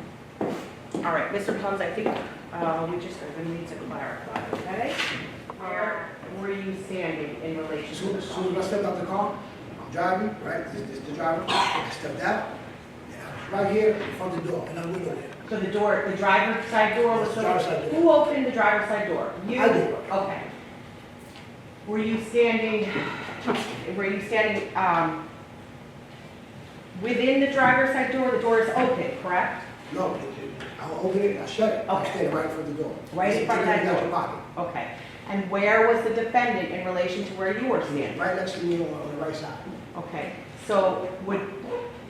All right, Mr. Palms, I think we just are going to need to clarify, okay? Where were you standing in relation As to soon the as I stepped out the car, I'm driving, right, this is the driver, I stepped out, and I was right here in front of the door, and I'm window there. So the door, the driver's side door was the... Driver's side door. Who opened the driver's side door? You? I did. Okay. Were you standing within the driver's side door? The door is open, correct? No, I opened it, I shut it, I was Okay. standing right in front of the door. Right in front of that Take everything door. out your pocket. Okay. And where was the defendant in relation to where you were standing? Right next to me on the right side. Okay. So would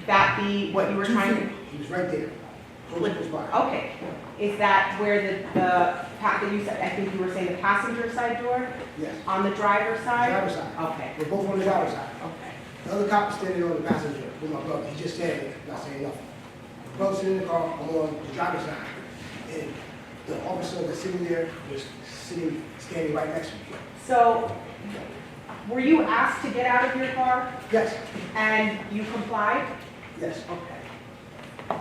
that be what you were 2 trying feet. to... He was right there, close to the spot. Okay, is that where you said, I think you were saying the passenger side door Yes, on the driver's side? driver's side. Okay, We're both on the driver's side. okay, The other cop is standing on the passenger with my brother. He's just standing there, not saying nothing. My brother's sitting in the car, I'm on the driver's side. And the officer that's sitting there was standing right next to me. so were you asked to get out of your car Yes, and you complied? yes, Okay.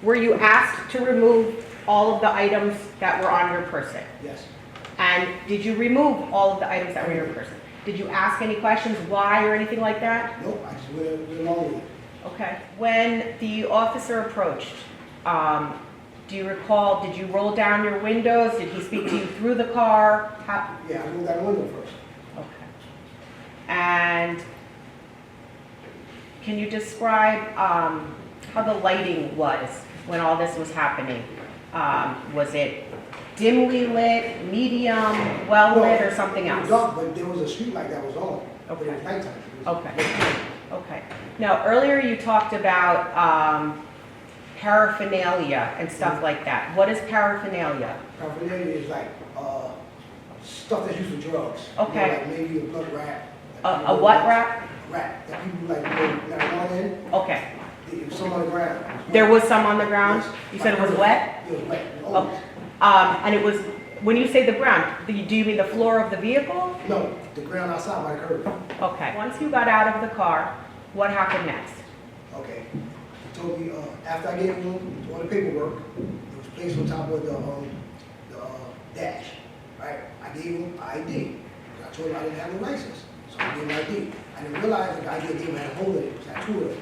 Were you asked to remove all of the items that were on your person? yes. And did you remove all of the items that were on your person? Did you ask any questions, why or anything like that? Nope, I just went along with it. Okay. When the officer approached, do you recall, did you roll down your windows? Did he speak to you through the car? How? Yeah, I rolled down the window first. Okay. And can you describe how the lighting was when all this was happening? Was it dimly lit, medium, well lit, or something It was else? dark, but there was a street light that was on. But it was Okay. nighttime. It was- Okay. Okay. Now, earlier you talked about paraphernalia and stuff like that. What is paraphernalia? Paraphernalia is like, stuff that's used for drugs. Okay. You know, like maybe a blunt wrap. A what wrap? Wrap, that people like, marijuana in, Okay. it was some on the ground. There was some on the ground? Yes. You said it was wet? It was wet, Oh. always. And it was, when you say the ground, do you mean the floor of the vehicle? No, the ground outside by the curb. Okay. Once you got out of the car, what happened next? Okay. He told me, after I gave him all the paperwork, it was placed on top of the dash, right? I gave him ID. I told him I didn't have no license, so I gave him ID. I didn't realize the guy gave him had a hole in it, it was like 2 of them.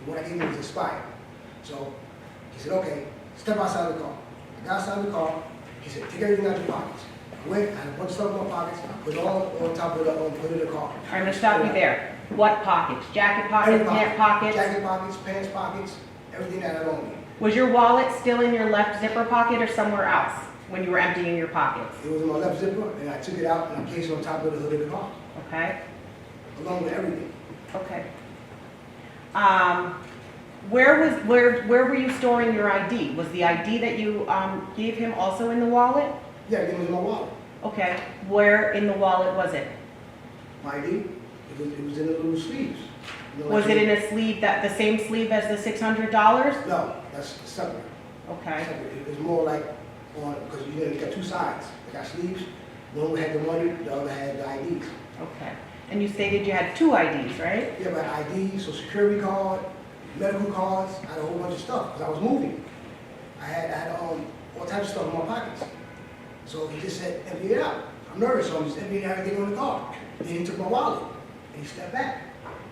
What I gave him was expired. So he said, okay, step outside the car. I got outside the car, he said, take everything out your pockets. I went, I had a bunch of stuff in my pockets, I put it all on top of put it in the car. All right, I'm gonna stop you there. What pockets? Jacket Every pockets, pocket. pant pockets? Jacket pockets, pants pockets, everything that I had on me. Was your wallet still in your left zipper pocket or somewhere else when you were emptying your pockets? It was in my left zipper, and I took it out and I placed it on top of the hood of the car, Okay? along with everything. Okay. Where were you storing your ID? Was the ID that you gave him also in the wallet? Yeah, it was in my wallet. Okay. Where in the wallet was it? My ID, it was in the little sleeves. You know, Was like it in a sleeve, the same sleeve as the $600? No, that's separate. Okay. Separate. It was more like on, because you know, you got two sides. They got sleeves. One had the money, the other had the IDs. Okay. And you stated you had 2 IDs, right? Yeah, my ID, social security card, medical cards, I had a whole bunch of stuff, because I was moving. I had all types of stuff in my pockets. So he just said, empty it out. I'm nervous, so I'm just emptying everything on the car. Then he took my wallet, and he stepped back.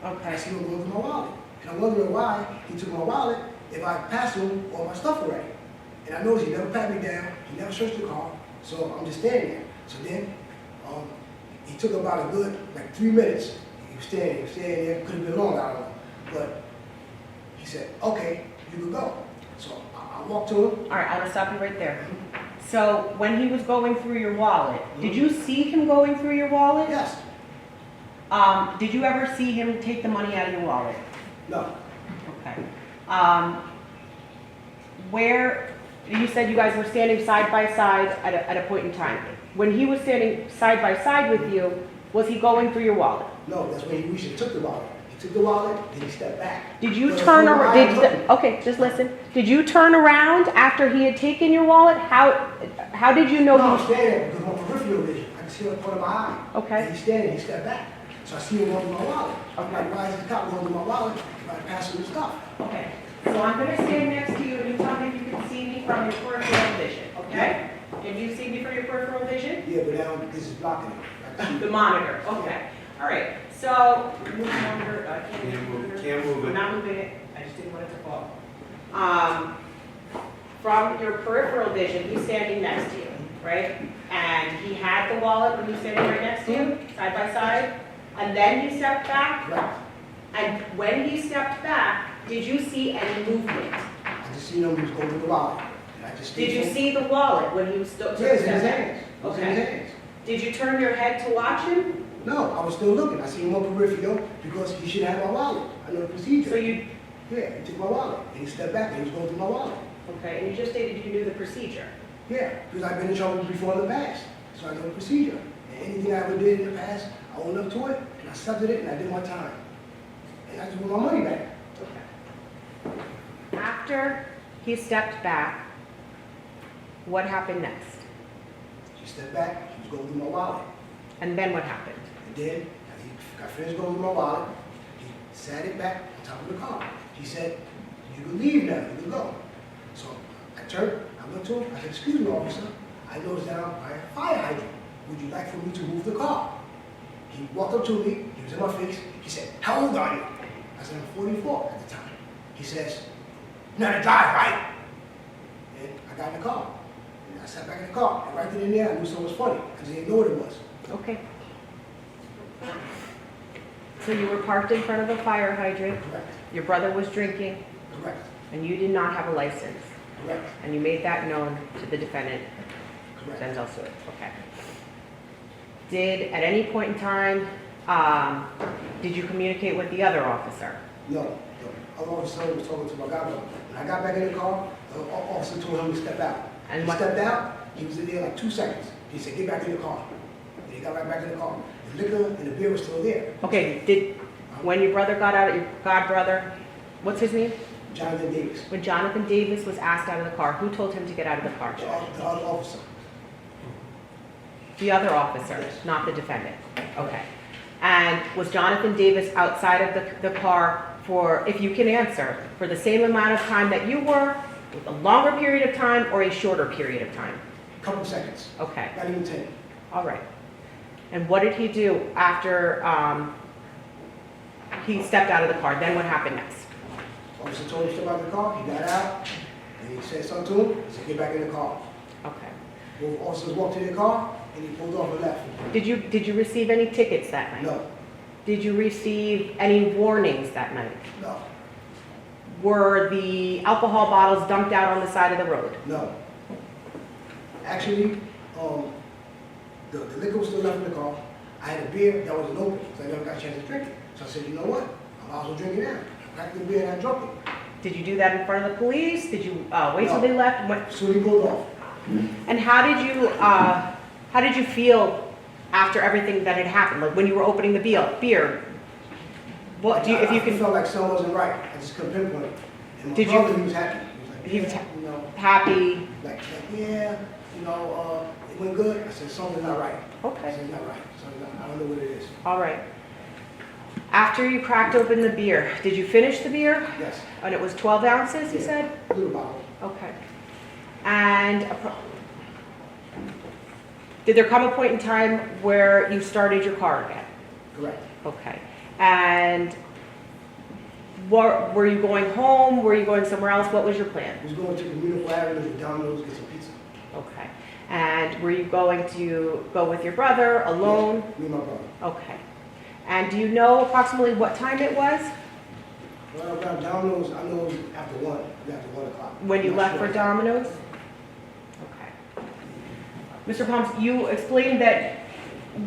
I Okay. see him going through my wallet. And I'm wondering why he took my wallet if I passed him all my stuff already. And I noticed he never pat me down, he never searched the car, so I'm just standing there. So then, he took about a good, like 3 minutes. He was standing there, could have been longer, I don't know. But he said, okay, you can go. So I walked to him. All right, I'm gonna stop you right there. So when he was going through your wallet, did you see him going through your wallet? Yes, Did you ever see him take the money out of your wallet? no, Okay. Where, you said you guys were standing side by side at a point in time. When he was standing side by side with you, was he going through your wallet? no, that's when he reached and took the wallet. He took the wallet, then he stepped back. Did you But turn before around? I was looking, Okay, just listen. Did you turn around after he had taken your wallet? How did you know No, he I'm was? standing there because my peripheral vision, I can see the corner of my eye. Okay. And he's standing, he stepped back. So I see him going through my wallet. I'm Okay. like, why is the cop going through my wallet if I pass him the stuff? Okay, so I'm gonna stand next to you and you tell me if you can see me from your peripheral vision, okay? Can you see me from your peripheral vision? Yeah, but now this is blocking it. I can see The monitor, okay. All right, so, move the monitor, Can't move I'm it. not moving it, I just didn't want it to fall. From your peripheral vision, he's standing next to you, right? And he had the wallet when he was standing right next to you, side by side? And then he stepped back? Right. And when he stepped back, did you see any movement? I just seen him, he was going through the wallet. And I just Did you stayed- see the wallet when he was still? Yeah, it's in his hands. It was in his Okay. hands. Did you turn your head to watch him? No, I was still looking. I seen him on peripheral because he should have my wallet. I know the procedure. So you, Yeah, he took my wallet. And he stepped back and he was going through my wallet. okay, and you just stated you knew the procedure. Yeah, because I've been in trouble before in the past. So I know the procedure. And anything I ever did in the past, I owned up to it, and I accepted it, and I did my time. And I just want my money back. Okay. After he stepped back, what happened next? She stepped back, he was going through my wallet. And then what happened? And then, as he got finished going through my wallet, he sat it back on top of the car. He said, you can leave now, you can go. So I turned, I went to him, I said, excuse me, officer, I noticed down by a fire hydrant. Would you like for me to move the car? He walked up to me, he was in my face, he said, how old are you? I said, I'm 44 at the time. He says, you're not a drive, right? And I got in the car. And I sat back in the car, and right then and there, I knew something was funny, because I didn't know what it was. Okay. So you were parked in front of a fire hydrant, Correct, your brother was drinking, correct, and you did not have a license. correct, And you made that known to the defendant, correct. Denzel Suitt. Okay. Did, at any point in time, did you communicate with the other officer? No, the other officer was talking to my godbrother. When I got back in the car, the officer told him to step out. And He what- stepped out, he was in there like 2 seconds. He said, get back in the car. And he got right back in the car. The liquor and the beer was still there. Okay, when your brother got out, your godbrother, what's his name? Jonathan Davis, When Jonathan Davis was asked out of the car, who told him to get out of the car? the other officer. The other officer, Yes. not the defendant. Okay. And was Jonathan Davis outside of the car for, if you can answer, for the same amount of time that you were, with a longer period of time or a shorter period of time? Couple seconds, Okay, not even 10. all right. And what did he do after he stepped out of the car? Then what happened next? Officer told him to step out of the car, he got out, and he said something to him, he said, get back in the car. Okay. Both officers walked to their car, and he pulled off and left. Did you receive any tickets that night? No, Did you receive any warnings that night? no, Were the alcohol bottles dumped out on the side of the road? no. Actually, the liquor was still left in the car. I had a beer that wasn't open, so I never got a chance to drink it. So I said, you know what? I might as well drink it now. Cracked the beer and I drunk it. Did you do that in front of the police? Did you wait till No. they left? And went- So he pulled off. And how did you feel after everything that had happened? Like when you were opening the beer? What do you, if you I can? felt like something wasn't right. I just couldn't pinpoint it. And my Did you- brother, he was happy. He was He was like, you know, Happy. like yeah, you know, it went good. I said, something's not right. I Okay. said, it's not right. So I don't know what it is. All right. After you cracked open the beer, did you finish the beer? Yes, And it was 12 ounces, you Yeah. said? little bottle. Okay. And did there come a point in time where you started your car again? Correct. Okay. And were you going home? Were you going somewhere else? What was your plan? We was going to the Communal Avenue to Domino's get some pizza. Okay. And were you going to go with your brother, alone? Me and my brother. Okay. And do you know approximately what time it was Well, around Domino's, I know it was after 1 o'clock. when you I'm not left sure. for Domino's? Okay. Mr. Palms, you explained that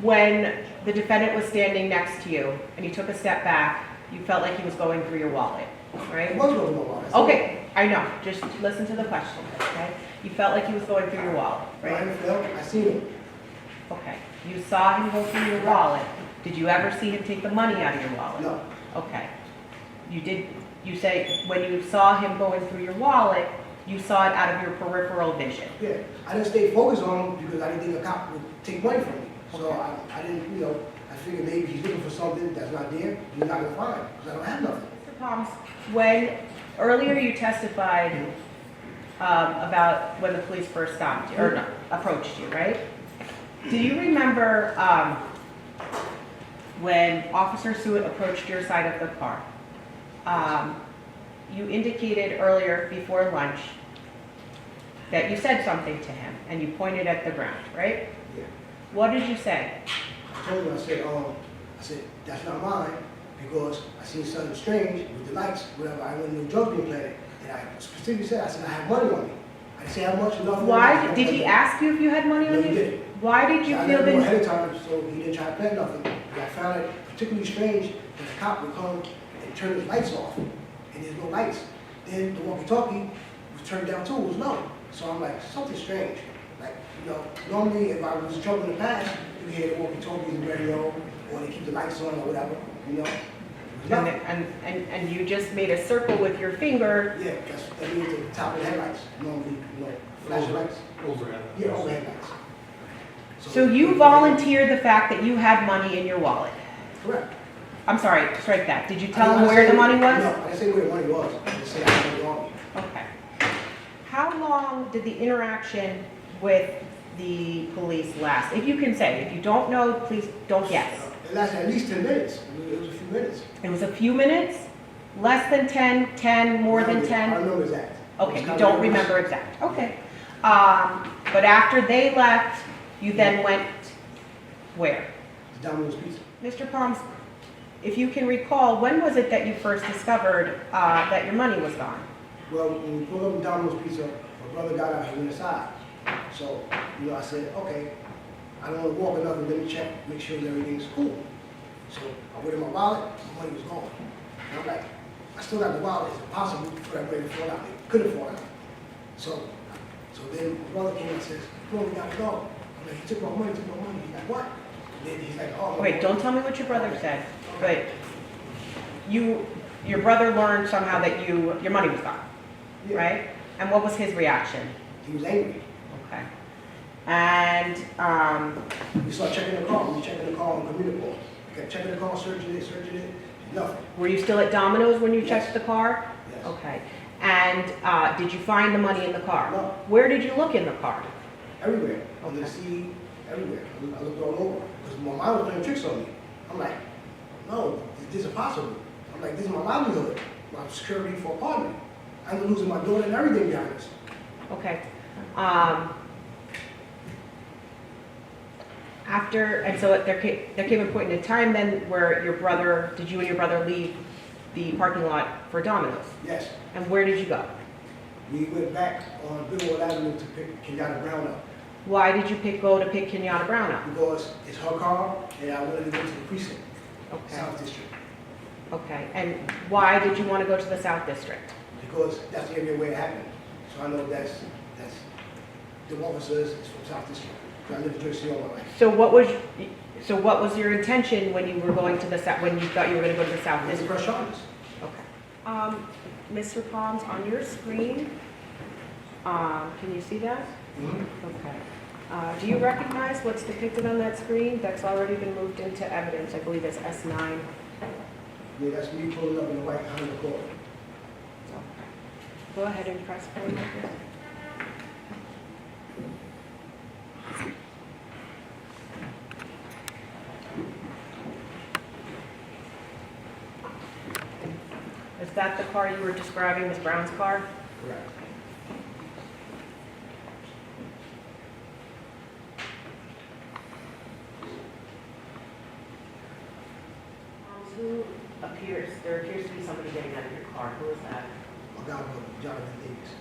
when the defendant was standing next to you and you took a step back, you felt like he was going through your wallet, right? It was going on. Okay, I know. Just listen to the question, okay? You felt like he was going through your wallet, Right. right? I seen him. Okay. You saw him go through your wallet. Did you ever see him take the money out of your wallet? No. Okay. You say when you saw him going through your wallet, you saw it out of your peripheral vision. Yeah. I didn't stay focused on him because I didn't think a cop would take money from me. So Okay. I didn't, you know, I figured maybe he's looking for something that's not there. He's not going to find it because I don't have nothing. Mr. Palms, when earlier you testified about when the police first stopped you, or no, approached you, right? Do you remember when Officer Suitt approached your side of the car? You indicated earlier before lunch that you said something to him and you pointed at the ground, right? Yeah. What did you say? I told him, I said, that's not mine because I seen something strange with the lights, whatever. I went to drugs being planted. And I specifically said, I said, I have money on me. I didn't say how much, nothing. Why, did he ask you if you had money No, on he you? didn't. Why did you I feel let him know that? ahead of time, so he didn't try to plan nothing. But I found it particularly strange that the cop would come and turn his lights off, and there's no lights. Then the walkie-talkie was turned down too, it was low. So I'm like, something strange. Like, you know, normally if I was in trouble in the past, you hear the walkie-talkies and radio, or they keep the lights on or whatever, you know. Nothing. And you just made a circle with your finger. Yeah, that means the top of the headlights, normally, you know, flashing lights. Overhead. Yeah, overhead lights. So you volunteered the fact that you had money in your wallet. Correct. I'm sorry, strike that. Did you I tell didn't him where say- the money was? No, I didn't say where the money was. I just said I had money on me. Okay. How long did the interaction with the police last? If you can say, if you don't know, please don't guess. It lasted at least 10 minutes. It was a few minutes. It was a few minutes? Less than 10, 10, more than I 10? remember exact. Okay, you don't remember exact. Okay. But after they left, you then went where? Domino's Pizza. Mr. Palms, if you can recall, when was it that you first discovered that your money was gone? Well, when we pulled up in Domino's Pizza, my brother got out and went inside. So, you know, I said, okay, I don't want to walk or nothing, let me check, make sure that everything's cool. So I went in my wallet, my money was gone. And I'm like, I still got the wallet, it's impossible for that money to fall out. It couldn't fall out. So then my brother came and says, bro, we gotta go. I'm like, he took my money. He's like, what? And then he's like, oh. Wait, don't tell me what your brother said, but your brother learned somehow that your money was gone, Yeah. right? And what was his reaction? He was angry. Okay. And, We started checking the car. We were checking the car on Communal. We kept checking the car, searching it, nothing. were you still at Domino's when you Yes. checked the car? Yes. Okay. And did you find the money in the car? No. Where did you look in the car? Everywhere. Under the Okay. seat, everywhere. I looked all over. Because my mom was playing tricks on me. I'm like, no, this is impossible. I'm like, this is my livelihood. My security for apartment. I'm losing my daughter and everything behind this. Okay. So there came a point in time then where did you and your brother leave the parking lot for Domino's? Yes. And where did you go? We went back on Billboard Avenue to pick Kenyatta Brown up. Why did you go to pick Kenyatta Brown up? Because it's her car and I wanted to go to the precinct, Okay. South District. Okay, and why did you want to go to the South District? Because that's the area where it happened. So I know that's, the officers is from South District. I lived in Jersey all my life. So what was your intention when you were going to the South, when you thought you were going to go to the South It's District? fresh charges. Okay. Mr. Palms, on your screen, can you see that? Okay. Do you recognize what's depicted on that screen that's already been moved into evidence? I believe it's S9. Yeah, that's me pulling up in the white Honda Accord. Go ahead and press play. Marcus. Is that the car you were describing, Ms. Brown's car? Correct. There appears to be somebody getting out of your car. Who is that? A guy named Jonathan Davis.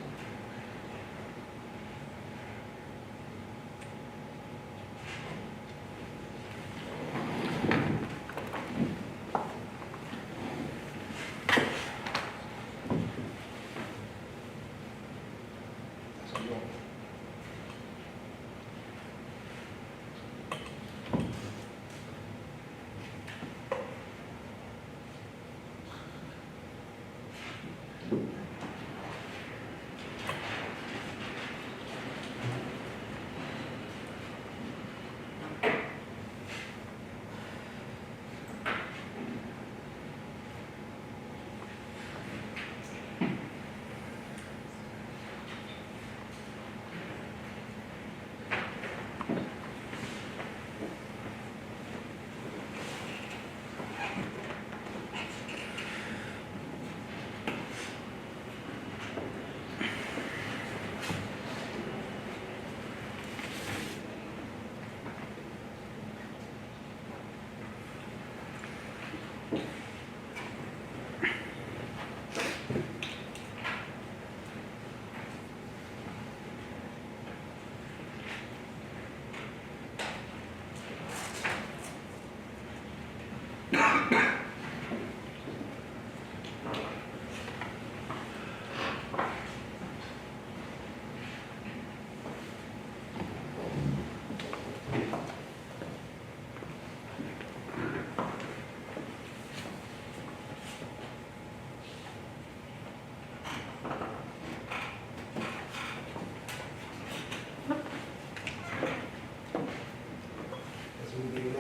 That's a woman.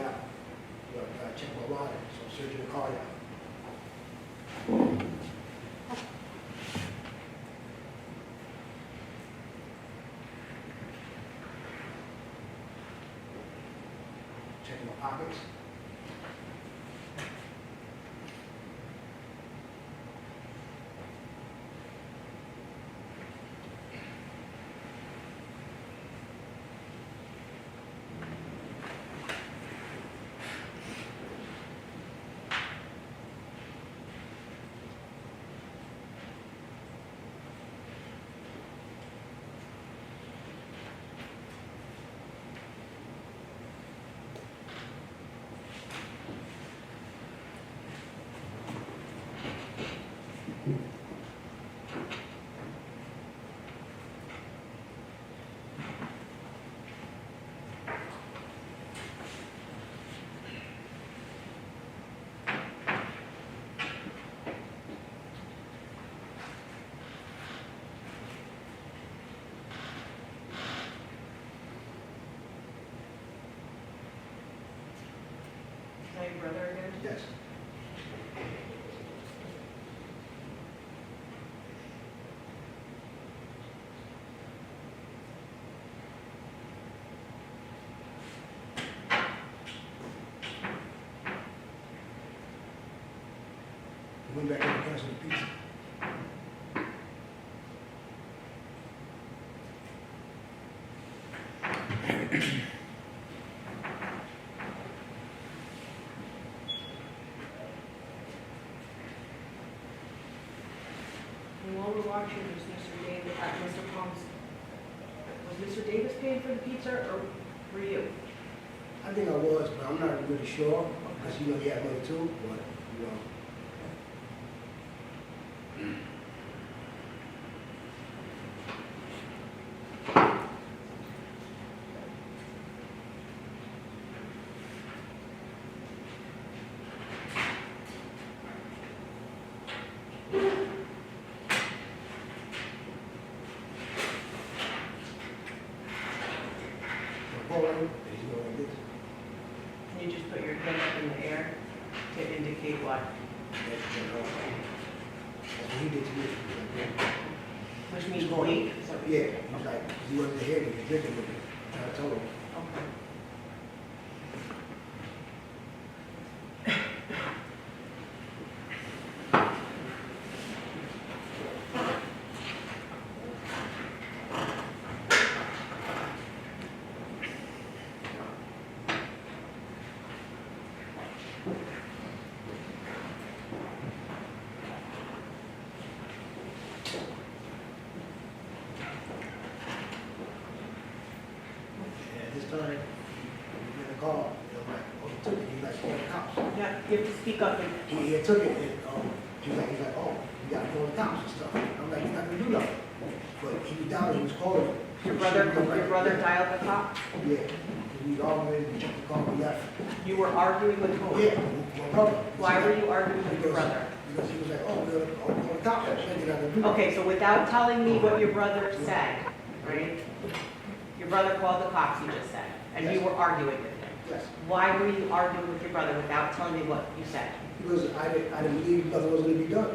Check my wallet, so I'm searching the car now. Checking my pockets. Is that your brother again? Yes. Went back and canceled the pizza. And while we're watching, was Mr. Davis, Mr. Palms, was Mr. Davis paying for the pizza or were you? I think I was, but I'm not really sure, because you know he had money too, but, you know, calling him, and he's going like this. Can you just put your hand up in the air to indicate what? That's what he did to me. Which means wait? So- Yeah, he was like, he wasn't here, he was drinking with me. I told him. Okay. And this time, he was in the car, and I'm like, oh, he took it, he's like, oh, the cops. Yeah, you have to speak up. And He had took it, and he's like, oh, you gotta call the cops and stuff. I'm like, you're not gonna do nothing. But he was down, he was calling. Your brother dialed the cops? Yeah, we was arguing, we checked the car, we left. You were arguing with whom? Yeah, my brother. Why were you arguing with your brother? Because he was like, oh, we're gonna call the cops, I'm like, you're not gonna do nothing. Okay, so without telling me what your brother said, right? Your brother called the cops, you just said, and you Yes. were arguing with him. Yes, Why were you arguing with your brother without telling me what you said? because I didn't believe nothing was gonna be done.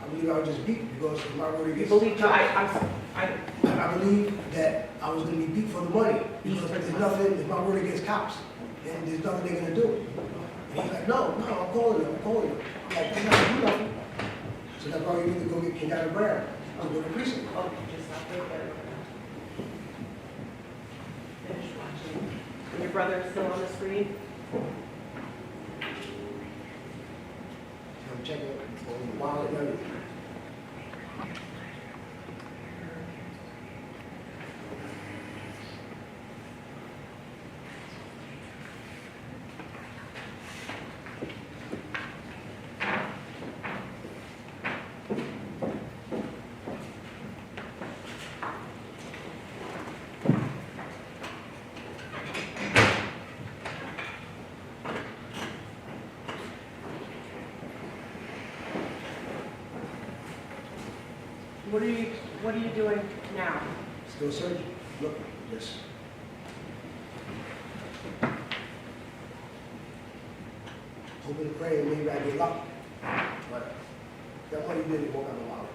I believe I was just beat because my word You against. believe, I believe that I was gonna be beat for the money, because there's nothing, it's my word against cops, and there's nothing they're gonna do. And he's like, no, I'm calling them. I'm like, they're not gonna do nothing. So that's why we need to go get Kenyatta Brown, to go to precinct. oh, just not right there. Finish watching. And your brother is still on the screen? I'm checking on the wallet and everything. What are you doing now? Still searching, look, just. Hoping and praying maybe I get lucky. But that money didn't work out a lot.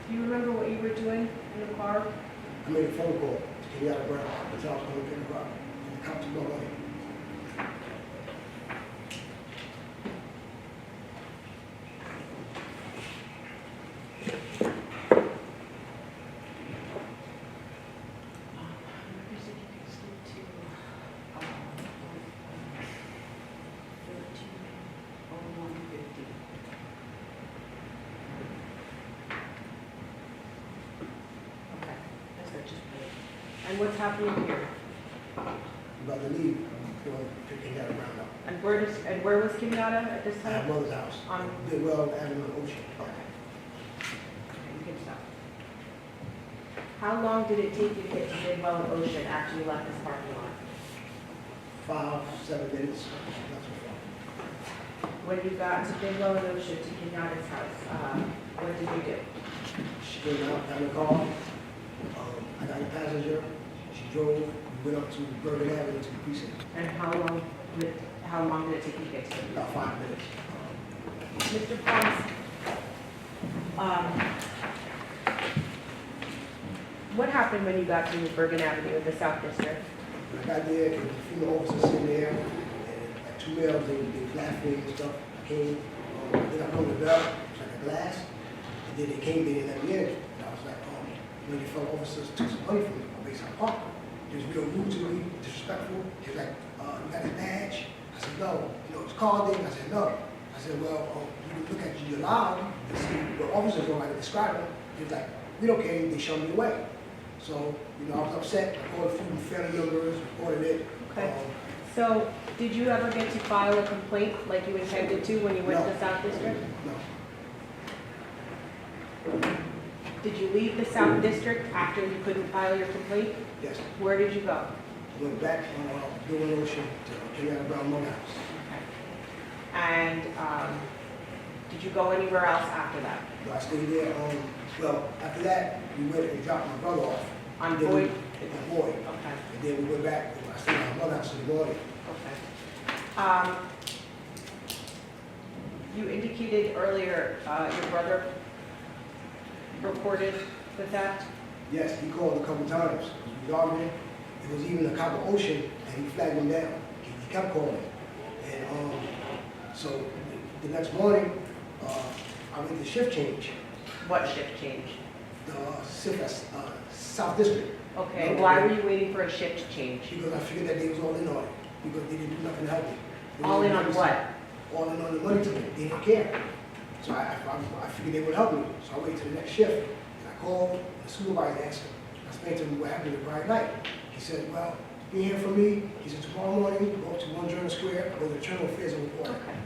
Do you remember what you were doing in the car? I made a phone call to Kenyatta Brown, the job's going to pick her up, and the cops no money. Okay, that's what just paid. And what's happening here? I'm about to leave, I'm going to pick Kenyatta Brown up. And where was Kenyatta at this At time? my mother's house, On- Bidwell Avenue, Ocean. Okay. You can stop. How long did it take you to get to Bidwell and Ocean after you left this parking lot? 5-7 minutes, not so far. When you got to Bidwell and Ocean to Kenyatta's house, what did you do? She came out, got in the car, the passenger. She drove, we went up to Bergen Avenue to the precinct, And how long did it take you to get to the about 5 minutes. Mr. Palms, what happened when you got to Bergen Avenue in the South District? When I got there, there was a female officer sitting there, and like 2 males, they was laughing and stuff. I came, then I rung the bell, it's like a glass, and then they came, they didn't let me in. And I was like, you know, the fellow officers took some money from me on Bayside Park. He was real rude to me, disrespectful. He was like, you got his badge? I said, no. You know, his card in? I said, no. I said, well, you can look at you loud and see what officers don't like to describe him. He was like, we don't care, they showed me the way. So, you know, I was upset. I called a few family members, reported it. Okay. So, did you ever get to file a complaint like you intended to when you went to the South District? No. Did you leave the South District after you couldn't file your complaint? Yes. Where did you go? I went back on Bill Ocean to Canada Brown Motor House. Okay. And did you go anywhere else after that? So I stayed there. Well, after that, we went and dropped my brother off. On Then Boyd? On Boyd. Okay. And then we went back. I stayed at my mother's house in the morning. Okay. You indicated earlier your brother reported the theft? Yes, he called a couple times. We was arguing. It was even a cop of Ocean, and he flagged him down. He kept calling. And so the next morning, I went to shift change. What shift change? The South District. Okay, No, why were you waiting for a shift change? Because I figured that they was all in on it. Because they didn't do nothing to help me. They All in didn't on do what? All in on the money ticket. They didn't care. So I figured they would help me. So I waited to the next shift. And I called the supervisor asked him. I explained to him what happened the Friday night. He said, well, you hear from me. He said, tomorrow morning, go up to 1 Journal Square, go to the Internal Affairs and report. Okay.